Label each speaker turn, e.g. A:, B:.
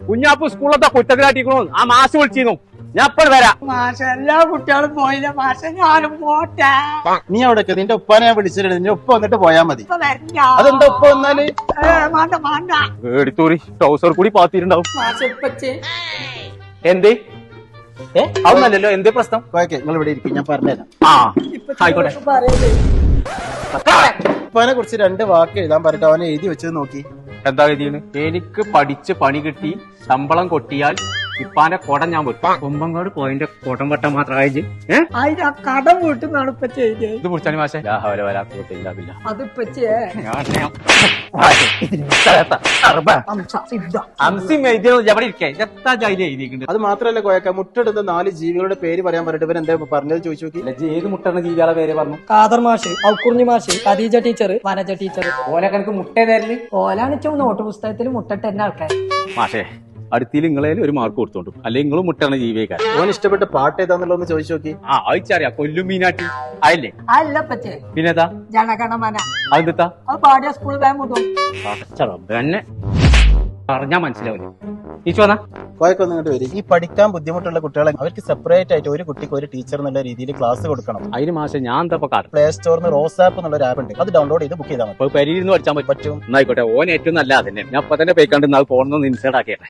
A: കുഞ്ഞാപ്പ് സ്കൂളിലത്തെ കുറ്റത്തിലാട്ടിക്കണോ ആ മാഷ് വിളിച്ചിരുന്നു. ഞാൻ എപ്പോഴും വരാം.
B: മാഷ എല്ലാ കുട്ടികളും പോയില്ല മാഷ ഞാനും പോട്ടെ.
C: നീ അവിടെ നിന്റെ ഉപ്പാനെ ഞാൻ വിളിച്ചിട്ടുണ്ട്. നിന്റെ ഉപ്പ വന്നിട്ട് പോയാ മതി.
B: ഇപ്പൊ വരില്ല.
C: അതെന്താ ഉപ്പ വന്നാല്
B: വേണ്ട വേണ്ട.
A: എടുത്തോറി ട്രൗസർ കൂടി പാത്തിട്ടുണ്ടാവും.
B: മാഷ ഇപ്പച്ചി
A: എന്തേ അതൊന്നല്ലല്ലോ. എന്തേ പ്രശ്നം?
C: ഓക്കെ നിങ്ങൾ ഇവിടെ ഇരിക്കും, ഞാൻ പറഞ്ഞുതരാം.
A: ആ ആയിക്കോട്ടെ.
B: പറയല്ലേ
C: ഉപ്പാനെ കുറിച്ച് 2 വാക്ക് എഴുതാൻ പറഞ്ഞിട്ട് അവനെ എഴുതി വെച്ചത് നോക്കി.
A: എന്താ ഗതിയാണ്? എനിക്ക് പഠിച്ച് പണി കിട്ടി ശമ്പളം കൊട്ടിയാൽ ഇപ്പാന്റെ കുടം ഞാൻ വെട്ടും. കൊമ്പങ്ങാട് പോയിന്റെ കുടം വെട്ടാൻ മാത്രമായിട്ട്
B: അതിന് ആ കടം വീട്ടുന്നാണ് ഇപ്പൊ ചെയ്തേ.
A: ഇത് മുറിച്ചാണ് മാഷെ.
B: അതിപ്പച്ചേ
C: അത് മാത്രല്ല കോയക്ക, മുട്ടെടുത്ത 4 ജീവികളുടെ പേര് പറയാൻ പറഞ്ഞിട്ട് ഇവൻ എന്താ പറഞ്ഞത് ചോദിച്ചു നോക്കി.
A: ഏത് മുട്ടണ ജീവികളെ പേര് പറഞ്ഞു?
B: കാദർ മാഷ്, ഔക്കുറിഞ്ഞി മാഷ്, ഖദീജ ടീച്ചർ, വനജ ടീച്ചർ.
A: ഓലൊക്കെ എനിക്ക് മുട്ട തരല്.
B: ഓലാണിച്ചും നോട്ട് പുസ്തകത്തിൽ മുട്ടിട്ട് തന്നെ ആൾക്കാർ.
A: മാഷേ അടുത്തിൽ നിങ്ങളേലും ഒരു മാർക്ക് കൊടുത്തോണ്ടു, അല്ലെങ്കിൽ നിങ്ങളും മുട്ടണ ജീവിക്കാരൻ.
C: ഓൻ ഇഷ്ടപ്പെട്ട പാട്ട് ഏതാന്നുള്ളതെന്ന് ചോദിച്ചു നോക്കി.
A: ആ അയച്ചറിയാ കൊല്ലും മീനാട്ടി അയല്ലേ.
B: അല്ല പച്ചേ
A: പിന്നെതാ
B: ജനഗണമന
A: അതെത്താ
B: അത് പാടിയ സ്കൂൾ ബാഗ് മുട്ടും.
A: തന്നെ പറഞ്ഞാ മനസ്സിലാവില്ല. ഈച്ചോന്നാ
C: കോയക്കൊന്നും ഇങ്ങോട്ട് വരും. ഈ പഠിക്കാൻ ബുദ്ധിമുട്ടുള്ള കുട്ടികളെ അവർക്ക് സെപ്പറേറ്റ് ആയിട്ട് ഒരു കുട്ടിക്ക് ഒരു ടീച്ചർ എന്നുള്ള രീതിയിൽ ക്ലാസ് കൊടുക്കണം.
A: അതിന് മാഷെ ഞാൻ എന്താ കാട്ടും?
C: പ്ലേ സ്റ്റോറിന് റോസാപ്പ് എന്നുള്ള ഒരു ആപ്പ് ഉണ്ട്, അത് ഡൗൺലോഡ് ചെയ്ത് ബുക്ക് ചെയ്താൽ മതി.
A: പരിയിരുന്ന് പഠിച്ചാൽ പറ്റും. എന്നായിക്കോട്ടെ, ഓൻ ഏറ്റവും നല്ല അതന്നെ. ഞാൻ അപ്പൊ തന്നെ പോയിക്കാണ്ട് നാൾ പോകണമെന്ന് ഇൻസൈഡ് ആക്കിയട്ടെ.